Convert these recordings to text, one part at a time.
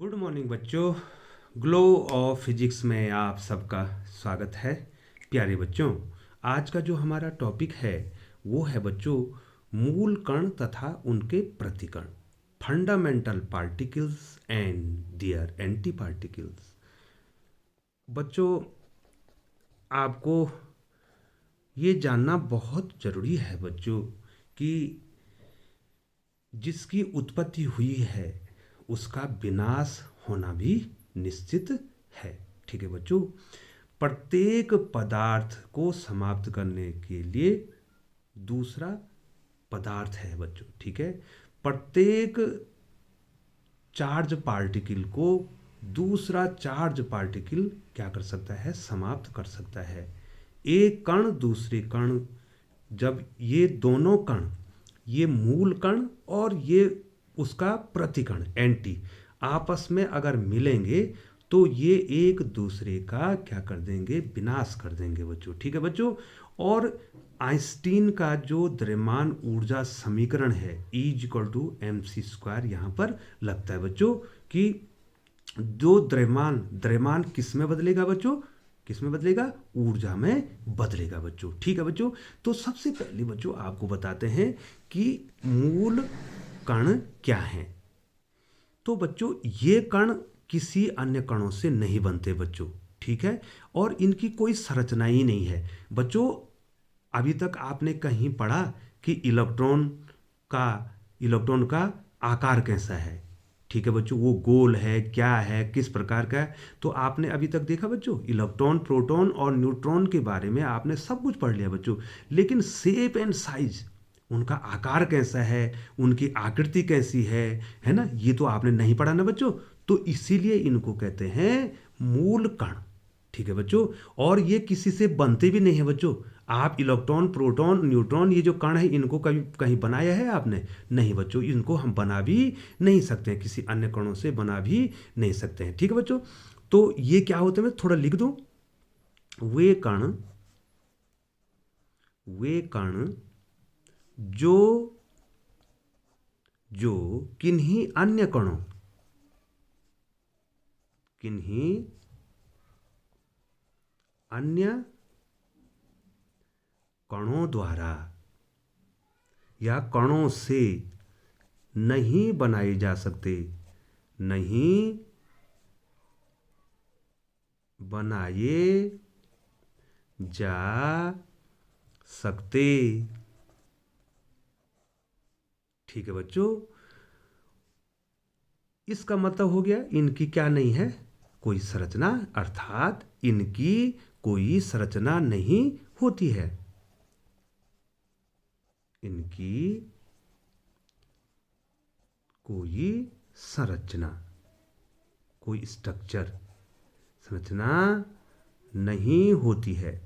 Good morning बच्चों। Glow of physics में आप सबका स्वागत है। प्यारे बच्चों, आज का जो हमारा टॉपिक है वो है बच्चों मूल कण तथा उनके प्रतिकण, fundamental particles and their anti particles. बच्चों, आपको ये जानना बहुत ज़रूरी है बच्चों कि जिसकी उत्पत्ति हुई है उसका विनाश होना भी निश्चित है। ठीक है बच्चों, प्रत्येक पदार्थ को समाप्त करने के लिए दूसरा पदार्थ है बच्चों। ठीक है, प्रत्येक चार्ज पार्टिकल को दूसरा चार्ज पार्टिकल क्या कर सकता है, समाप्त कर सकता है। एक कण दूसरे कण, जब ये दोनों कण, ये मूल कण और ये उसका प्रतिकण एंटी आपस में अगर मिलेंगे तो ये एक दूसरे का क्या कर देंगे, विनाश कर देंगे बच्चों। ठीक है बच्चों, और आइंस्टीन का जो द्रव्यमान ऊर्जा समीकरण है E=mc² यहाँ पर लगता है बच्चों कि जो द्रव्यमान किस में बदलेगा बच्चों, किस में बदलेगा, ऊर्जा में बदलेगा बच्चों। ठीक है बच्चों, तो सबसे पहले बच्चों आपको बताते हैं कि मूल कण क्या हैं। तो बच्चों ये कण किसी अन्य कणों से नहीं बनते बच्चों। ठीक है, और इनकी कोई संरचना ही नहीं है बच्चों। अभी तक आपने कहीं पढ़ा कि का इलेक्ट्रॉन का आकार कैसा है। ठीक है बच्चों, वो गोल है, क्या है, किस प्रकार का है, तो आपने अभी तक देखा बच्चों। इलेक्ट्रॉन, प्रोटॉन और न्यूट्रॉन के बारे में आपने सब कुछ पढ़ लिया बच्चों, लेकिन शेप एंड साइज, उनका आकार कैसा है, उनकी आकृति कैसी है ना, ये तो आपने नहीं पढ़ा ना बच्चों। तो इसीलिए इनको कहते हैं मूल कण। ठीक है बच्चों, और ये किसी से बनते भी नहीं है बच्चों। आप इलेक्ट्रॉन, प्रोटॉन, न्यूट्रॉन, ये जो कण है, इनको कभी कहीं बनाया है आपने? नहीं बच्चों, इनको हम बना भी नहीं सकते हैं, किसी अन्य कणों से बना भी नहीं सकते हैं। ठीक है बच्चों, तो ये क्या होते हैं, मैं थोड़ा लिख दूं। वे कण जो जो किन्हीं अन्य कणों द्वारा या कणों से नहीं बनाए जा सकते, नहीं बनाए जा सकते। ठीक है बच्चों, इसका मतलब हो गया इनकी क्या नहीं है, कोई संरचना, अर्थात इनकी कोई संरचना नहीं होती है। इनकी कोई संरचना, कोई स्ट्रक्चर, संरचना नहीं होती है।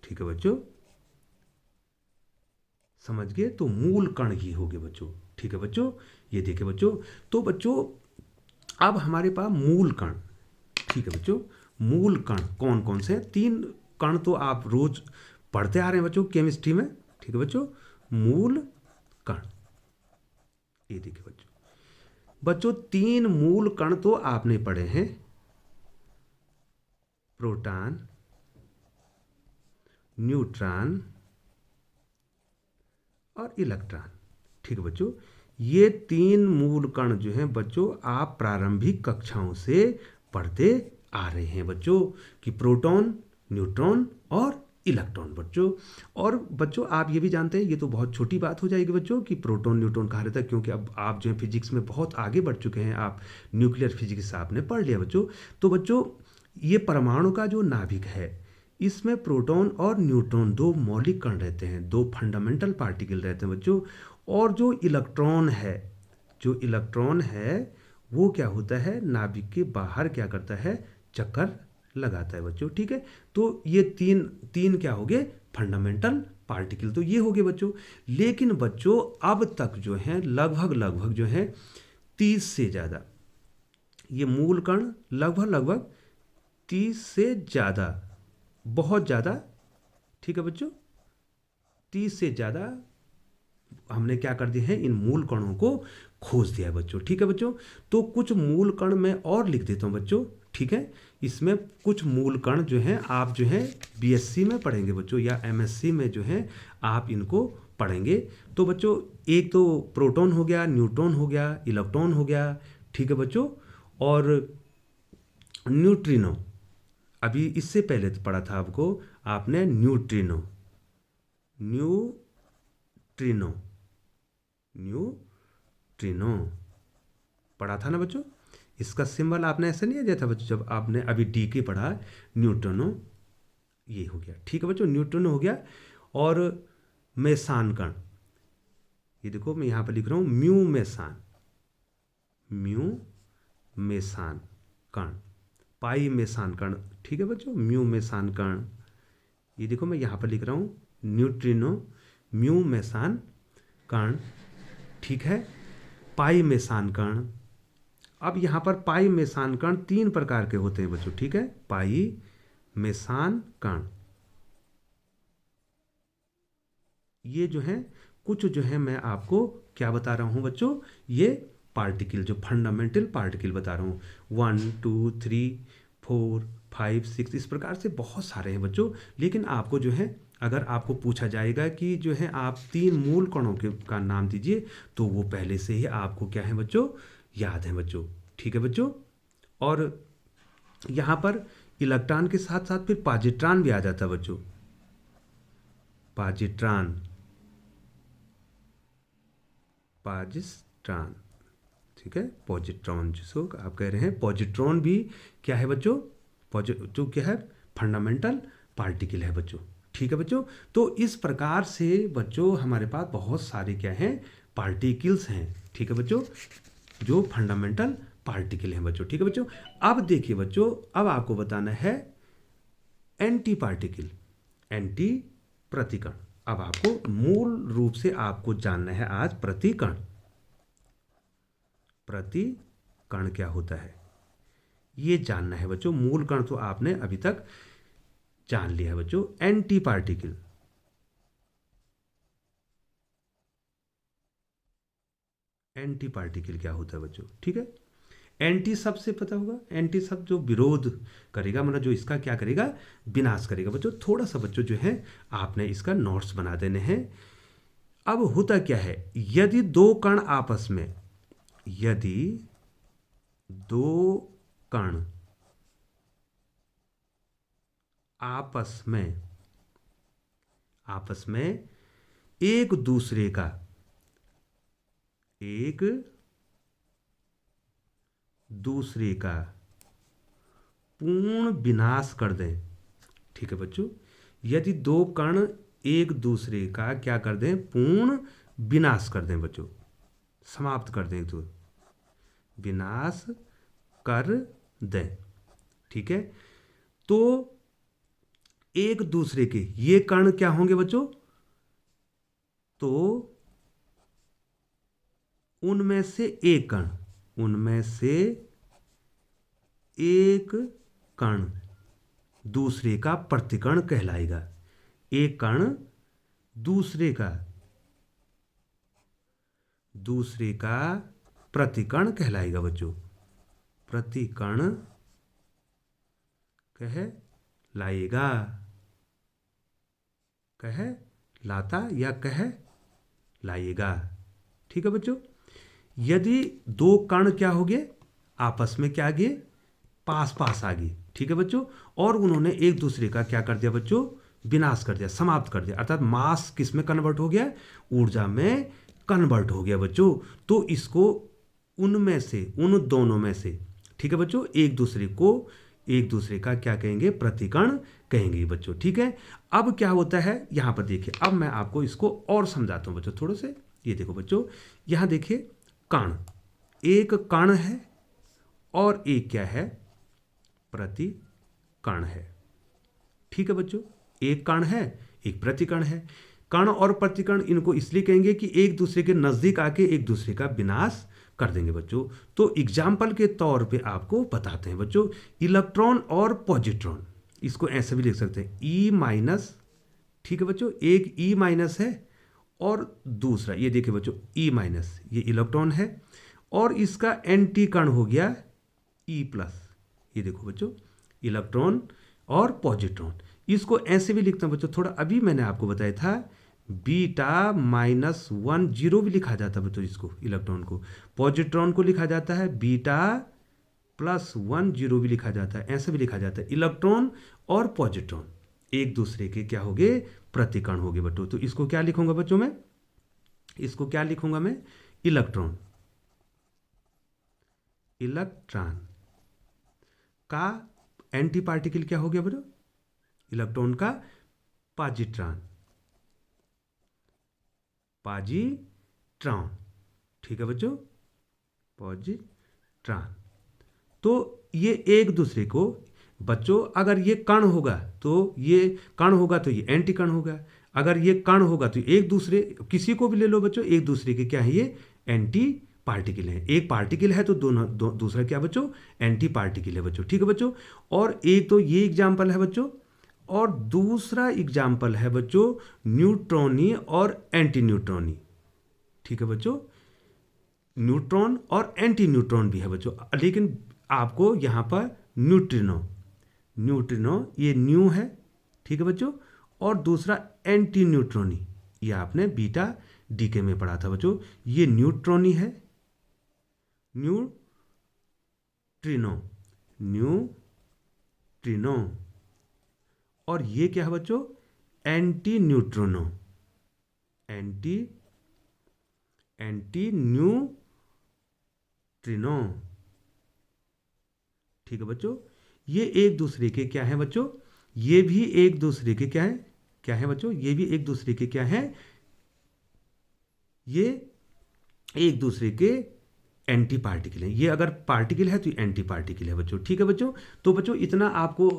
ठीक है बच्चों, समझ गए? तो मूल कण ही हो गए बच्चों। ठीक है बच्चों, ये देखे बच्चों। तो बच्चों अब हमारे पास मूल कण, ठीक है बच्चों, मूल कण कौन कौन से हैं? 3 कण तो आप रोज पढ़ते आ रहे हैं बच्चों केमिस्ट्री में। ठीक है बच्चों, मूल कण, ये देखिए बच्चों। बच्चों 3 मूल कण तो आपने पढ़े हैं, प्रोटॉन, न्यूट्रॉन और इलेक्ट्रॉन। ठीक है बच्चों, ये 3 मूल कण जो हैं बच्चों, आप प्रारंभिक कक्षाओं से पढ़ते आ रहे हैं बच्चों कि प्रोटॉन, न्यूट्रॉन और इलेक्ट्रॉन बच्चों। और बच्चों आप ये भी जानते हैं, ये तो बहुत छोटी बात हो जाएगी बच्चों कि प्रोटॉन न्यूट्रॉन कहा रहता है, क्योंकि अब आप जो है फिजिक्स में बहुत आगे बढ़ चुके हैं, आप न्यूक्लियर फिजिक्स आपने पढ़ लिया बच्चों। तो बच्चों ये परमाणु का जो नाभिक है, इसमें प्रोटॉन और न्यूट्रॉन 2 मौलिक कण रहते हैं, 2 फंडामेंटल पार्टिकल रहते हैं बच्चों। और जो इलेक्ट्रॉन है, जो इलेक्ट्रॉन है वो क्या होता है, नाभिक के बाहर क्या करता है, चक्कर लगाता है बच्चों। ठीक है, तो ये तीन तीन क्या हो गए, फंडामेंटल पार्टिकल, तो ये हो गए बच्चों। लेकिन बच्चों अब तक जो है लगभग लगभग जो है 30 से ज़्यादा ये मूल कण, लगभग 30 से ज़्यादा, बहुत ज़्यादा, ठीक है बच्चों, 30 से ज़्यादा हमने क्या कर दिया है, इन मूल कणों को खोज दिया है बच्चों। ठीक है बच्चों, तो कुछ मूल कण मैं और लिख देता हूँ बच्चों। ठीक है, इसमें कुछ मूल कण जो हैं आप जो है बीएससी में पढ़ेंगे बच्चों, या एमएससी में जो है आप इनको पढ़ेंगे। तो बच्चों एक तो प्रोटॉन हो गया, न्यूट्रॉन हो गया, इलेक्ट्रॉन हो गया। ठीक है बच्चों, और न्यूट्रिनो, अभी इससे पहले तो पढ़ा था आपको, आपने न्यूट्रिनो, न्यूट्रिनो, न्यूट्रिनो पढ़ा था ना बच्चों। इसका सिंबल आपने ऐसे नहीं दिया था बच्चों, जब आपने अभी डी के पढ़ा, न्यूट्रिनो, ये हो गया। ठीक है बच्चों, न्यूट्रिनो हो गया। और मेसान कण, ये देखो मैं यहाँ पर लिख रहा हूँ म्यू मेसान, म्यू मेसान कण, पाई मेसान कण। ठीक है बच्चों, म्यू मेसान कण, ये देखो मैं यहाँ पर लिख रहा हूँ न्यूट्रिनो म्यू मेसान कण। ठीक है, पाई मेसान कण। अब यहाँ पर पाई मेसान कण 3 प्रकार के होते हैं बच्चों। ठीक है, पाई मेसान कण, ये जो है कुछ जो है मैं आपको क्या बता रहा हूँ बच्चों, ये पार्टिकल, जो फंडामेंटल पार्टिकल बता रहा हूँ। 1 2 3 4 5 6, इस प्रकार से बहुत सारे हैं बच्चों। लेकिन आपको जो है, अगर आपको पूछा जाएगा कि जो है आप 3 मूल कणों के का नाम दीजिए, तो वो पहले से ही आपको क्या है बच्चों, याद है बच्चों। ठीक है बच्चों, और यहाँ पर इलेक्ट्रॉन के साथ साथ फिर पॉजिट्रॉन भी आ जाता है बच्चों, पॉजिट्रॉन, पॉजिट्रॉन। ठीक है, पॉजिट्रॉन जिसको आप कह रहे हैं, पॉजिट्रॉन भी क्या है बच्चों, जो क्या है फंडामेंटल पार्टिकल है बच्चों। ठीक है बच्चों, तो इस प्रकार से बच्चों हमारे पास बहुत सारे क्या हैं, पार्टिकल्स हैं। ठीक है बच्चों, जो फंडामेंटल पार्टिकल हैं बच्चों। ठीक है बच्चों, अब देखिए बच्चों, अब आपको बताना है एंटी पार्टिकल, एंटी प्रतिकण। अब आपको मूल रूप से आपको जानना है आज प्रतिकण, प्रतिकण क्या होता है ये जानना है बच्चों। मूल कण तो आपने अभी तक जान लिया है बच्चों। एंटी पार्टिकल, एंटी पार्टिकल क्या होता है बच्चों। ठीक है, एंटी शब्द से पता होगा, एंटी शब्द जो विरोध करेगा, मतलब जो इसका क्या करेगा, विनाश करेगा बच्चों। थोड़ा सा बच्चों जो है आपने इसका नोट्स बना देने हैं। अब होता क्या है, यदि दो कण आपस में, यदि दो कण आपस में, आपस में एक दूसरे का, एक दूसरे का पूर्ण विनाश कर दें। ठीक है बच्चों, यदि दो कण एक दूसरे का क्या कर दें, पूर्ण विनाश कर दें बच्चों, समाप्त कर दें, तो विनाश कर दें। ठीक है, तो एक दूसरे के ये कण क्या होंगे बच्चों, तो उनमें से एक कण, उनमें से एक कण दूसरे का प्रतिकण कहलाएगा। एक कण दूसरे का प्रतिकण कहलाएगा बच्चों, प्रतिकण कहलाएगा, कह लाता या कह लाएगा। ठीक है बच्चों, यदि दो कण क्या हो गए, आपस में क्या गए, पास पास आ गए। ठीक है बच्चों, और उन्होंने एक दूसरे का क्या कर दिया बच्चों, विनाश कर दिया, समाप्त कर दिया, अर्थात मास किस में कन्वर्ट हो गया, ऊर्जा में कन्वर्ट हो गया बच्चों। तो इसको उनमें से, उन दोनों में से, ठीक है बच्चों, एक दूसरे का क्या कहेंगे, प्रतिकण कहेंगे बच्चों। ठीक है, अब क्या होता है यहां पर देखिए, अब मैं आपको इसको और समझाता हूं बच्चों थोड़े से। ये देखो बच्चों, यहां देखिए कण, एक कण है और एक क्या है, प्रतिकण है। ठीक है बच्चों, एक कण है, एक प्रतिकण है। कण और प्रतिकण इनको इसलिए कहेंगे कि एक दूसरे के नजदीक आके एक दूसरे का विनाश कर देंगे बच्चों। तो एग्जाम्पल के तौर पे आपको बताते हैं बच्चों, इलेक्ट्रॉन और पॉजिट्रॉन, इसको ऐसे भी लिख सकते हैं ई माइनस। ठीक है बच्चों, एक ई माइनस है और दूसरा ये देखिए बच्चों ई माइनस, ये इलेक्ट्रॉन है और इसका एंटी कण हो गया ई प्लस। ये देखो बच्चों इलेक्ट्रॉन और पॉजिट्रॉन। इसको ऐसे भी लिखते हैं बच्चों, थोड़ा अभी मैंने आपको बताया था बीटा माइनस 1 जीरो भी लिखा जाता है बच्चों, इसको इलेक्ट्रॉन को। पॉजिट्रॉन को लिखा जाता है बीटा प्लस 1 जीरो भी लिखा जाता है, ऐसे भी लिखा जाता है। इलेक्ट्रॉन और पॉजिट्रॉन एक दूसरे के क्या हो गए, प्रतिकण हो गए बच्चों। तो इसको क्या लिखूंगा बच्चों मैं, इसको क्या लिखूंगा मैं, इलेक्ट्रॉन, इलेक्ट्रॉन का एंटी पार्टिकल क्या हो गया बच्चों, इलेक्ट्रॉन का पॉजिट्रॉन, पॉजिट्रॉन, ठीक है बच्चों, पॉजिट्रॉन। तो ये एक दूसरे को बच्चों, अगर ये कण होगा तो ये कण होगा तो ये एंटी कण होगा, अगर ये कण होगा तो एक दूसरे, किसी को भी ले लो बच्चों, एक दूसरे के क्या है, ये एंटी पार्टिकल है। एक पार्टिकल है तो दोनों दूसरा क्या बच्चों, एंटी पार्टिकल है बच्चों, ठीक है बच्चों। और एक तो ये एग्जाम्पल है बच्चों, और दूसरा एग्जाम्पल है बच्चों न्यूट्रॉनी और एंटी न्यूट्रॉनी, ठीक है बच्चों। न्यूट्रॉन और एंटी न्यूट्रॉन भी है बच्चों, लेकिन आपको यहाँ पर न्यूट्रिनो, न्यूट्रिनो ये न्यू है, ठीक है बच्चों। और दूसरा एंटी न्यूट्रॉनी, ये आपने बीटा डीके में पढ़ा था बच्चों। ये न्यूट्रॉनी है, न्यूट्रिनो, न्यूट्रिनो। और ये क्या है बच्चों, एंटी न्यूट्रिनो, एंटी न्यूट्रिनो, ठीक है बच्चों। ये एक दूसरे के क्या है बच्चों, ये भी एक दूसरे के क्या है, क्या है बच्चों, ये भी एक दूसरे के क्या है, ये एक दूसरे के एंटी पार्टिकल है। ये अगर पार्टिकल है तो ये एंटी पार्टिकल है बच्चों, ठीक है बच्चों। तो बच्चों इतना आपको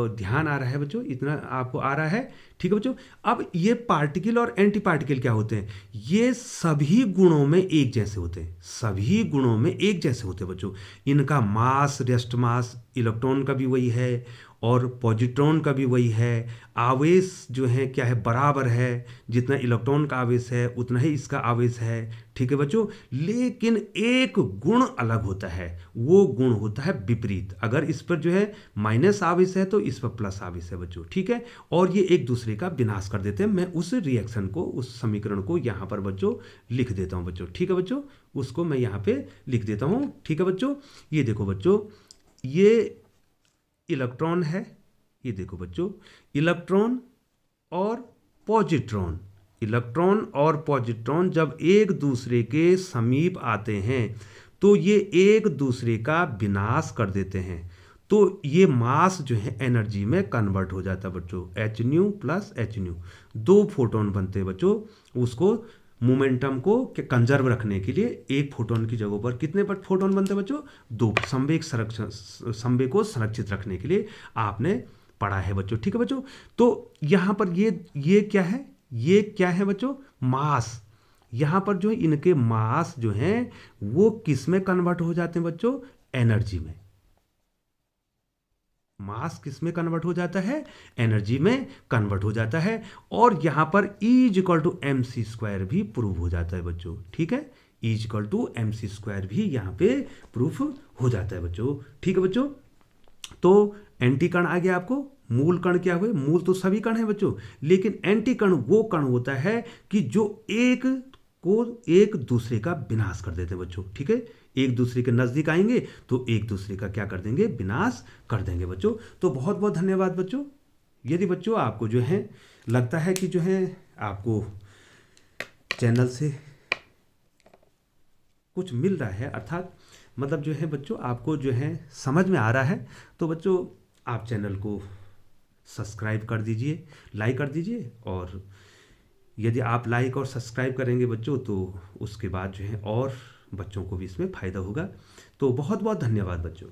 ध्यान आ रहा है बच्चों, इतना आपको आ रहा है, ठीक है बच्चों। अब ये पार्टिकल और एंटी पार्टिकल क्या होते हैं, ये सभी गुणों में एक जैसे होते हैं, सभी गुणों में एक जैसे होते हैं बच्चों। इनका मास, रेस्ट मास इलेक्ट्रॉन का भी वही है और पॉजिट्रॉन का भी वही है। आवेश जो है क्या है, बराबर है, जितना इलेक्ट्रॉन का आवेश है उतना ही इसका आवेश है, ठीक है बच्चों। लेकिन एक गुण अलग होता है, वो गुण होता है विपरीत। अगर इस पर जो है माइनस आवेश है तो इस पर प्लस आवेश है बच्चों, ठीक है। और ये एक दूसरे का विनाश कर देते हैं। मैं उस रिएक्शन को, उस समीकरण को यहाँ पर बच्चों लिख देता हूँ बच्चों, ठीक है बच्चों। उसको मैं यहाँ पे लिख देता हूँ, ठीक है बच्चों। ये देखो बच्चों, ये इलेक्ट्रॉन है, ये देखो बच्चों इलेक्ट्रॉन और पॉजिट्रॉन, इलेक्ट्रॉन और पॉजिट्रॉन जब एक दूसरे के समीप आते हैं तो ये एक दूसरे का विनाश कर देते हैं। तो ये मास जो है एनर्जी में कन्वर्ट हो जाता है बच्चों, H new plus H new, 2 photon बनते हैं बच्चों। उसको मोमेंटम को कंजर्व रखने के लिए एक फोटोन की जगह पर कितने पर फोटोन बनते हैं बच्चों, 2। संवेग को संरक्षित रखने के लिए आपने पढ़ा है बच्चों, ठीक है बच्चों। तो यहाँ पर ये क्या है, ये क्या है बच्चों, मास। यहाँ पर जो है इनके मास जो हैं वो किस में कन्वर्ट हो जाते हैं बच्चों, एनर्जी में। मास किस में कन्वर्ट हो जाता है, एनर्जी में कन्वर्ट हो जाता है। और यहां पर E equal to M C square भी प्रूव हो जाता है बच्चों, ठीक है। E equal to M C square भी यहां पे प्रूफ हो जाता है बच्चों, ठीक है बच्चों। तो एंटी कण आ गया आपको, मूल कण क्या हुए, मूल तो सभी कण है बच्चों, लेकिन एंटी कण वो कण होता है कि जो एक को एक दूसरे का विनाश कर देते हैं बच्चों, ठीक है। एक दूसरे के नजदीक आएंगे तो एक दूसरे का क्या कर देंगे, विनाश कर देंगे बच्चों। तो बहुत बहुत धन्यवाद बच्चों। यदि बच्चों आपको जो है लगता है कि जो है आपको चैनल से कुछ मिल रहा है, अर्थात मतलब जो है बच्चों आपको जो है समझ में आ रहा है, तो बच्चों आप चैनल को सब्सक्राइब कर दीजिए, लाइक कर दीजिए। और यदि आप लाइक और सब्सक्राइब करेंगे बच्चों तो उसके बाद जो है और बच्चों को भी इसमें फ़ायदा होगा। तो बहुत बहुत धन्यवाद बच्चों।